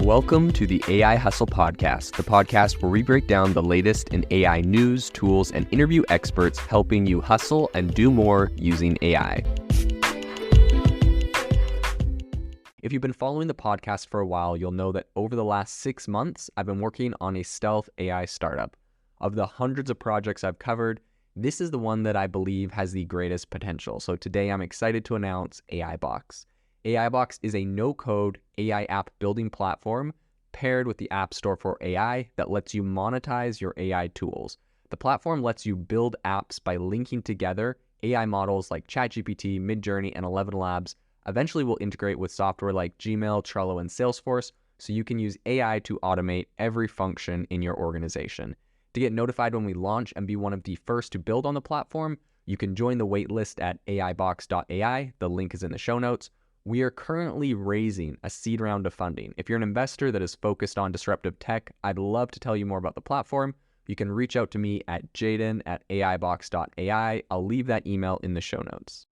Welcome to the AI Hustle Podcast, the podcast where we break down the latest in AI news, tools, and interview experts helping you hustle and do more using AI. If you've been following the podcast for a while, you'll know that over the last 6 months, I've been working on a stealth AI startup. Of the hundreds of projects I've covered, this is the one that I believe has the greatest potential. So today I'm excited to announce AIBox. AIBox is a no-code AI app building platform paired with the App Store for AI that lets you monetize your AI tools. The platform lets you build apps by linking together AI models like ChatGPT, Midjourney, and 11 Labs. Eventually will integrate with software like Gmail, Trello, and Salesforce, so you can use AI to automate every function in your organization. To get notified when we launch and be one of the first to build on the platform, you can join the waitlist at aibox.ai. The link is in the show notes. We are currently raising a seed round of funding. If you're an investor that is focused on disruptive tech, I'd love to tell you more about the platform. You can reach out to me at jaden@aibox.ai. I'll leave that email in the show notes.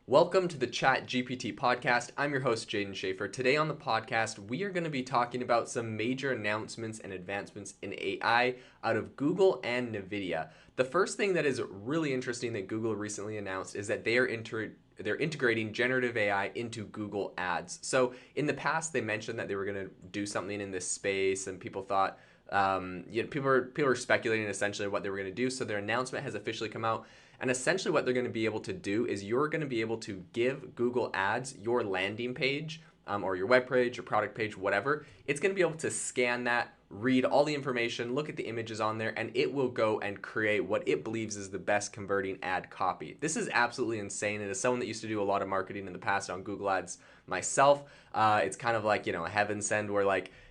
Welcome to the ChatGPT podcast. I'm your host, Jaden Schaefer. Today on the podcast, we are going to be talking about some major announcements and advancements in AI out of Google and Nvidia. The first thing that is really interesting that Google recently announced is that they're integrating generative AI into Google Ads. So in the past, they mentioned that they were going to do something in this space, and people thought, people were speculating essentially what they were going to do. So their announcement has officially come out. And essentially what they're going to be able to do is you're going to be able to give Google Ads your landing page or your web page, your product page, whatever. It's going to be able to scan that, read all the information, look at the images on there, and it will go and create what it believes is the best converting ad copy. This is absolutely insane. And as someone that used to do a lot of marketing in the past on Google Ads myself, it's kind of like, a heaven send where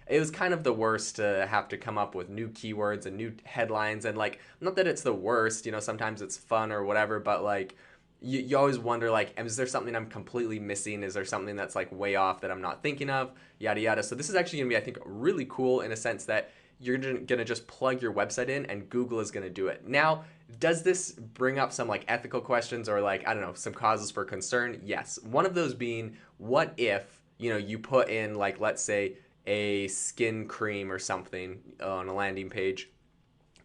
it was kind of the worst to have to come up with new keywords and new headlines. And not that it's the worst, sometimes it's fun or whatever, but you always wonder, is there something I'm completely missing? Is there something that's way off that I'm not thinking of? Yada, yada. So this is actually going to be, I think, really cool in a sense that you're going to just plug your website in and Google is going to do it. Now, does this bring up some ethical questions or some causes for concern? Yes. One of those being, what if, you put in let's say a skin cream or something on a landing page.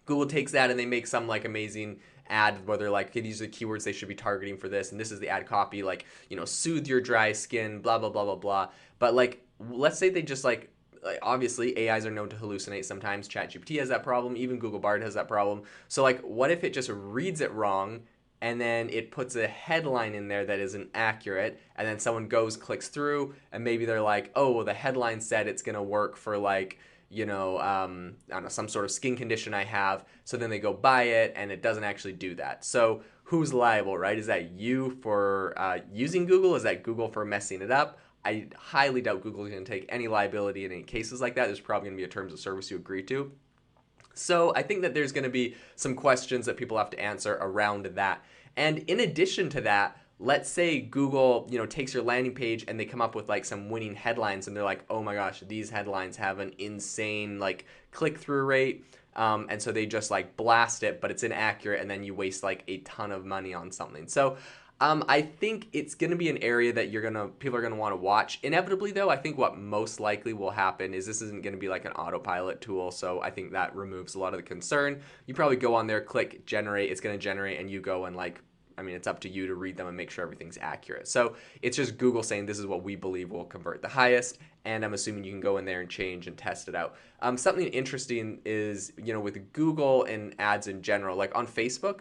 Google takes that and they make some amazing ad where they're okay, these are the keywords they should be targeting for this, and this is the ad copy, soothe your dry skin, blah, blah, blah, blah, blah. But let's say they just obviously AIs are known to hallucinate sometimes. ChatGPT has that problem. Even Google Bard has that problem. So what if it just reads it wrong and then it puts a headline in there that isn't accurate, and then someone clicks through, and maybe they're oh, well, the headline said it's going to work for I don't know, some sort of skin condition I have. So then they go buy it and it doesn't actually do that. So who's liable, right? Is that you for using Google? Is that Google for messing it up? I highly doubt Google is going to take any liability in any cases like that. There's probably going to be a terms of service you agree to. So I think that there's going to be some questions that people have to answer around that. And in addition to that, let's say Google, takes your landing page and they come up with some winning headlines and they're oh my gosh, these headlines have an insane click-through rate. And so they just blast it, but it's inaccurate, and then you waste a ton of money on something. So I think it's going to be an area that people are going to want to watch. Inevitably, though, I think what most likely will happen is this isn't going to be an autopilot tool. So I think that removes a lot of the concern. You probably go on there, click generate, it's going to generate, and you go and it's up to you to read them and make sure everything's accurate. So it's just Google saying this is what we believe will convert the highest, and I'm assuming you can go in there and change and test it out. Something interesting is, with Google and ads in general, on Facebook,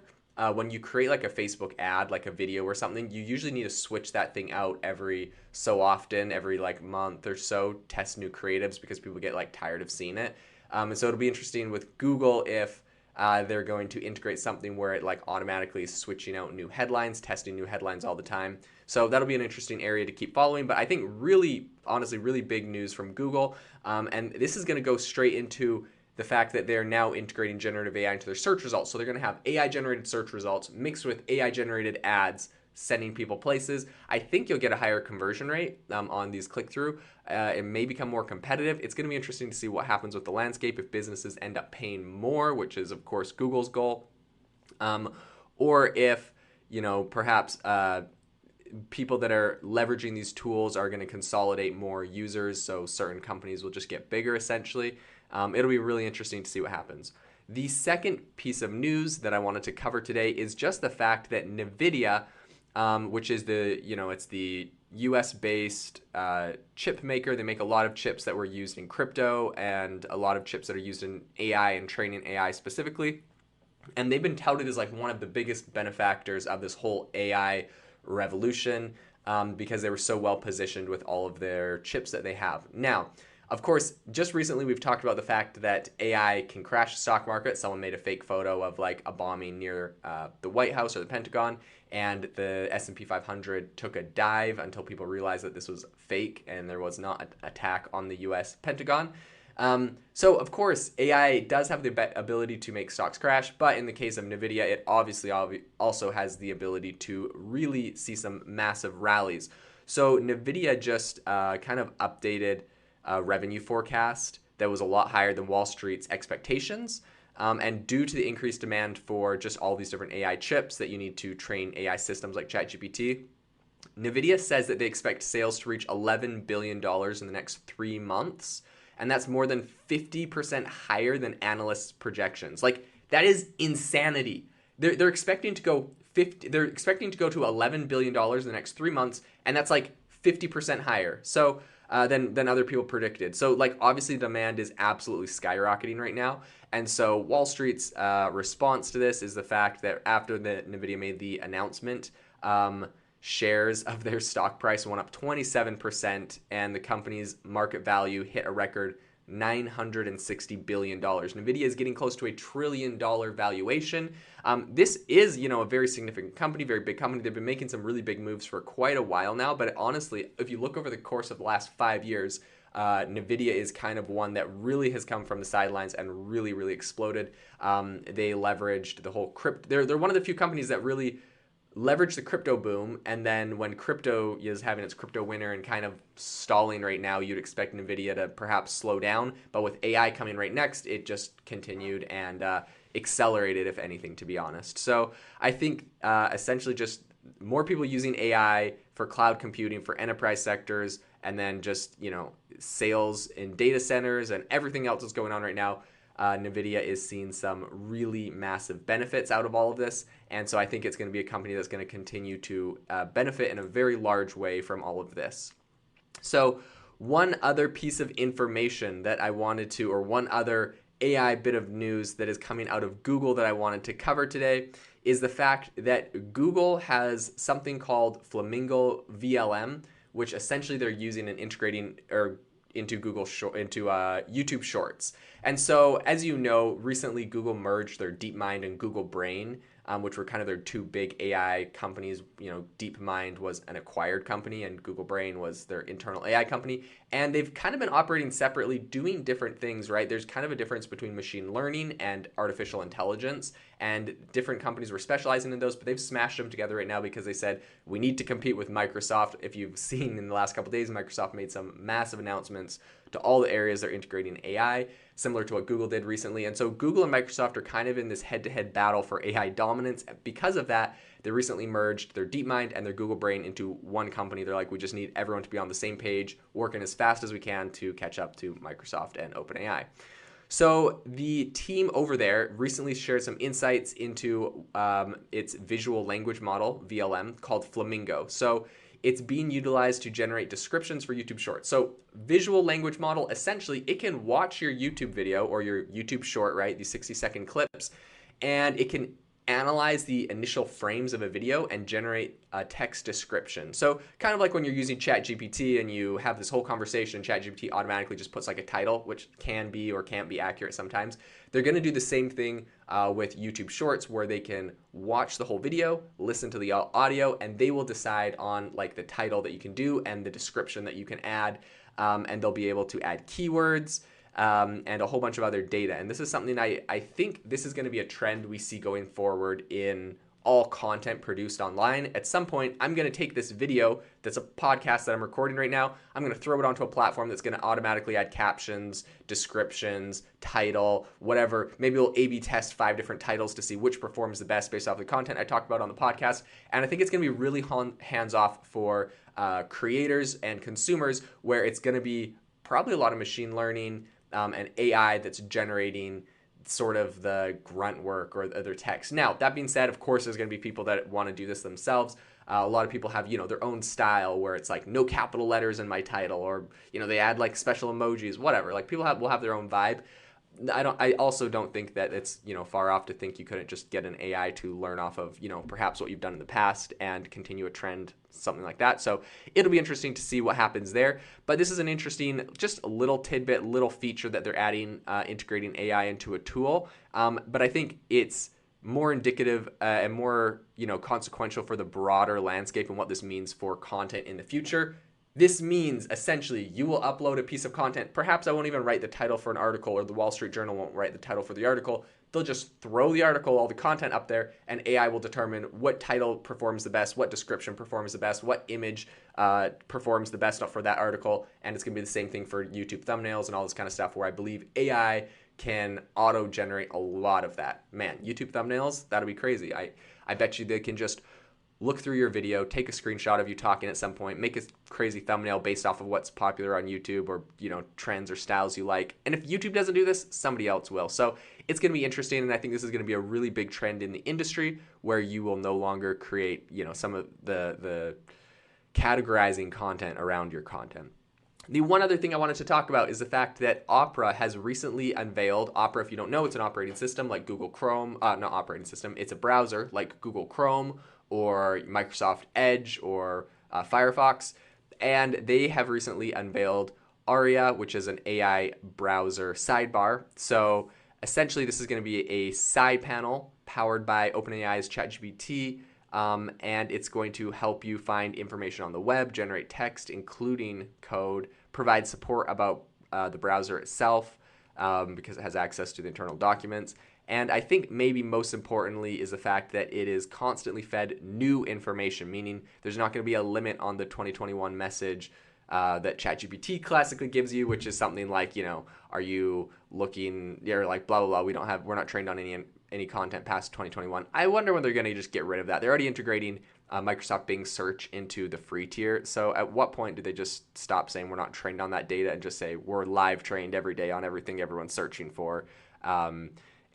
when you create a Facebook ad, a video or something, you usually need to switch that thing out every so often, every month or so, test new creatives because people get tired of seeing it. And so it'll be interesting with Google if they're going to integrate something where it automatically is switching out new headlines, testing new headlines all the time. So that'll be an interesting area to keep following. But I think really, honestly, really big news from Google. And this is going to go straight into the fact that they're now integrating generative AI into their search results. So they're going to have AI-generated search results mixed with AI-generated ads sending people places. I think you'll get a higher conversion rate on these click-through. It may become more competitive. It's going to be interesting to see what happens with the landscape if businesses end up paying more, which is, of course, Google's goal, or if, perhaps people that are leveraging these tools are going to consolidate more users, so certain companies will just get bigger essentially. It'll be really interesting to see what happens. The second piece of news that I wanted to cover today is just the fact that Nvidia, which is it's the US-based chip maker. They make a lot of chips that were used in crypto and a lot of chips that are used in AI and training AI specifically. And they've been touted as like one of the biggest benefactors of this whole AI revolution because they were so well positioned with all of their chips that they have. Now, of course, just recently we've talked about the fact that AI can crash the stock market. Someone made a fake photo of like a bombing near the White House or the Pentagon, and the S&P 500 took a dive until people realized that this was fake and there was not an attack on the US Pentagon. So, of course, AI does have the ability to make stocks crash, but in the case of Nvidia, it obviously also has the ability to really see some massive rallies. So, Nvidia just kind of updated revenue forecast that was a lot higher than Wall Street's expectations. And due to the increased demand for just all these different AI chips that you need to train AI systems like ChatGPT, Nvidia says that they expect sales to reach $11 billion in the next 3 months. And that's more than 50% higher than analysts' projections. Like, that is insanity. They're expecting to go to $11 billion in the next 3 months, and that's like 50% higher. So than other people predicted. So like obviously demand is absolutely skyrocketing right now. And so Wall Street's response to this is the fact that after the Nvidia made the announcement, shares of their stock price went up 27%, and the company's market value hit a record $960 billion. Nvidia is getting close to $1 trillion valuation. This is, a very significant company, very big company. They've been making some really big moves for quite a while now. But honestly, if you look over the course of the last 5 years, Nvidia is kind of one that really has come from the sidelines and really, really exploded. They leveraged the whole crypto. They're one of the few companies that really leverage the crypto boom, and then when crypto is having its crypto winter and kind of stalling right now, you'd expect Nvidia to perhaps slow down, but with AI coming right next, it just continued and accelerated, if anything, to be honest. So I think essentially just more people using AI for cloud computing, for enterprise sectors, and then just sales in data centers and everything else that's going on right now. Nvidia is seeing some really massive benefits out of all of this. And so I think it's going to be a company that's going to continue to benefit in a very large way from all of this. So one other piece of information that I wanted to, or one other AI bit of news that is coming out of Google that I wanted to cover today is the fact that Google has something called Flamingo VLM, which essentially they're using and integrating into YouTube Shorts. And so, as you know, recently Google merged their DeepMind and Google Brain, which were kind of their two big AI companies. DeepMind was an acquired company and Google Brain was their internal AI company. And they've kind of been operating separately, doing different things, right? There's kind of a difference between machine learning and artificial intelligence. And different companies were specializing in those, but they've smashed them together right now because they said, we need to compete with Microsoft. If you've seen in the last couple of days, Microsoft made some massive announcements to all the areas they're integrating AI, similar to what Google did recently. And so Google and Microsoft are kind of in this head-to-head battle for AI dominance. Because of that, they recently merged their DeepMind and their Google Brain into one company. They're like, we just need everyone to be on the same page, working as fast as we can to catch up to Microsoft and OpenAI. So the team over there recently shared some insights into its visual language model, VLM, called Flamingo. So it's being utilized to generate descriptions for YouTube Shorts. So visual language model, essentially, it can watch your YouTube video or your YouTube short, right, these 60-second clips, and it can analyze the initial frames of a video and generate a text description. So kind of like when you're using ChatGPT and you have this whole conversation, ChatGPT automatically just puts like a title, which can be or can't be accurate sometimes. They're going to do the same thing with YouTube Shorts, where they can watch the whole video, listen to the audio, and they will decide on like the title that you can do and the description that you can add, and they'll be able to add keywords and a whole bunch of other data. And this is something I think this is going to be a trend we see going forward in all content produced online. At some point, I'm going to take this video that's a podcast that I'm recording right now. I'm going to throw it onto a platform that's going to automatically add captions, descriptions, title, whatever. Maybe we'll A/B test 5 different titles to see which performs the best based off the content I talked about on the podcast. And I think it's going to be really hands-off for creators and consumers, where it's going to be probably a lot of machine learning and AI that's generating sort of the grunt work or other text. Now, that being said, of course, there's going to be people that want to do this themselves. A lot of people have, their own style where it's like no capital letters in my title, or, they add like special emojis, whatever. Like people will have their own vibe. I also don't think that it's, far off to think you couldn't just get an AI to learn off of, perhaps what you've done in the past and continue a trend, something like that. So it'll be interesting to see what happens there. But this is an interesting, just a little tidbit, little feature that they're adding, integrating AI into a tool. But I think it's more indicative and more, consequential for the broader landscape and what this means for content in the future. This means essentially you will upload a piece of content. Perhaps I won't even write the title for an article, or the Wall Street Journal won't write the title for the article. They'll just throw the article, all the content up there, and AI will determine what title performs the best, what description performs the best, what image performs the best for that article. And it's going to be the same thing for YouTube thumbnails and all this kind of stuff, where I believe AI can auto-generate a lot of that. Man, YouTube thumbnails, that'll be crazy. I bet you they can just look through your video, take a screenshot of you talking at some point, make a crazy thumbnail based off of what's popular on YouTube, or, trends or styles you like. And if YouTube doesn't do this, somebody else will. So it's going to be interesting, and I think this is going to be a really big trend in the industry, where you will no longer create, some of the categorizing content around your content. The one other thing I wanted to talk about is the fact that Opera has recently unveiled. Opera, if you don't know, it's an operating system like Google Chrome. Not operating system. It's a browser like Google Chrome or Microsoft Edge or Firefox. And they have recently unveiled Aria, which is an AI browser sidebar. So essentially, this is going to be a side panel powered by OpenAI's ChatGPT. And it's going to help you find information on the web, generate text, including code, provide support about the browser itself, because it has access to the internal documents. And I think maybe most importantly is the fact that it is constantly fed new information, meaning there's not going to be a limit on the 2021 message that ChatGPT classically gives you, which is something like, are you looking, you're like, blah, blah, blah, we're not trained on any content past 2021. I wonder when they're going to just get rid of that. They're already integrating Microsoft Bing search into the free tier. So at what point do they just stop saying we're not trained on that data and just say we're live trained every day on everything everyone's searching for?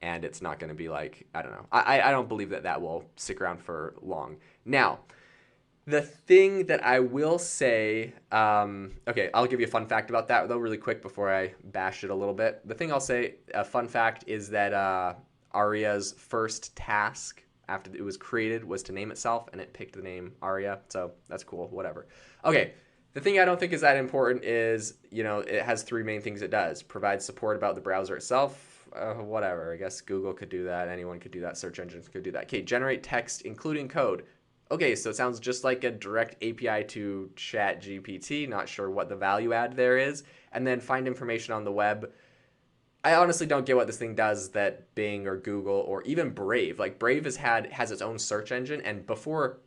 And it's not going to be like, I don't know. I don't believe that will stick around for long. Now, the thing that I will say, okay, I'll give you a fun fact about that, though, really quick before I bash it a little bit. The thing I'll say, a fun fact, is that Aria's first task after it was created was to name itself, and it picked the name Aria. So that's cool, whatever. Okay, the thing I don't think is that important is, it has 3 main things it does. Provide support about the browser itself. Whatever, I guess Google could do that. Anyone could do that. Search engines could do that. Okay, generate text, including code. Okay, so it sounds just like a direct API to ChatGPT. Not sure what the value add there is. And then find information on the web. I honestly don't get what this thing does that Bing or Google or even Brave, like Brave has its own search engine, and before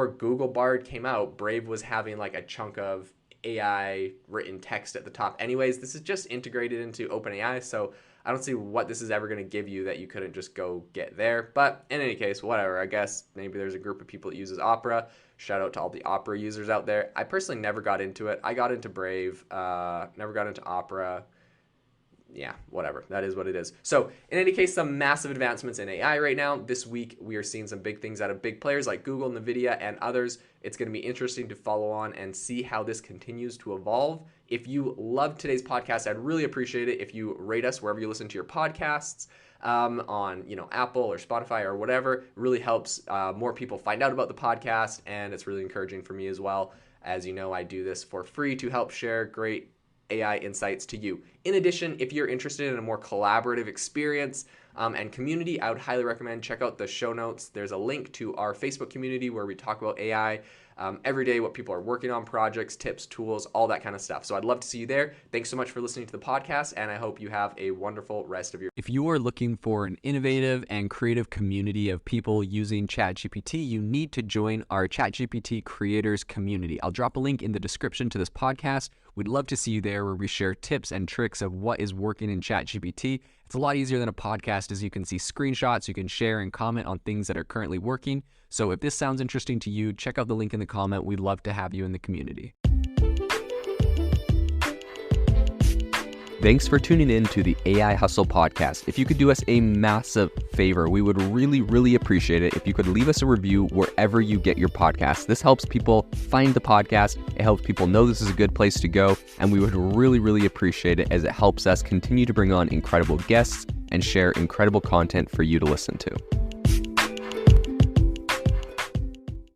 Google Bard came out, Brave was having like a chunk of AI written text at the top. Anyways, this is just integrated into OpenAI, so I don't see what this is ever going to give you that you couldn't just go get there. But in any case, whatever. I guess maybe there's a group of people that uses Opera. Shout out to all the Opera users out there. I personally never got into it. I got into Brave, never got into Opera. Yeah, whatever. That is what it is. So in any case, some massive advancements in AI right now. This week, we are seeing some big things out of big players like Google, Nvidia, and others. It's going to be interesting to follow on and see how this continues to evolve. If you loved today's podcast, I'd really appreciate it if you rate us wherever you listen to your podcasts, on Apple or Spotify or whatever. It really helps more people find out about the podcast, and it's really encouraging for me as well. As you know, I do this for free to help share great AI insights to you. In addition, if you're interested in a more collaborative experience and community, I would highly recommend check out the show notes. There's a link to our Facebook community where we talk about AI every day, what people are working on, projects, tips, tools, all that kind of stuff. So I'd love to see you there. Thanks so much for listening to the podcast, and I hope you have a wonderful rest of your. If you are looking for an innovative and creative community of people using ChatGPT, you need to join our ChatGPT creators community. I'll drop a link in the description to this podcast. We'd love to see you there, where we share tips and tricks of what is working in ChatGPT. It's a lot easier than a podcast, as you can see screenshots, you can share and comment on things that are currently working. So if this sounds interesting to you, check out the link in the comment. We'd love to have you in the community. Thanks for tuning in to the AI Hustle podcast. If you could do us a massive favor, we would really appreciate it if you could leave us a review wherever you get your podcasts. This helps people find the podcast. It helps people know this is a good place to go. And we would really appreciate it, as it helps us continue to bring on incredible guests and share incredible content for you to listen to.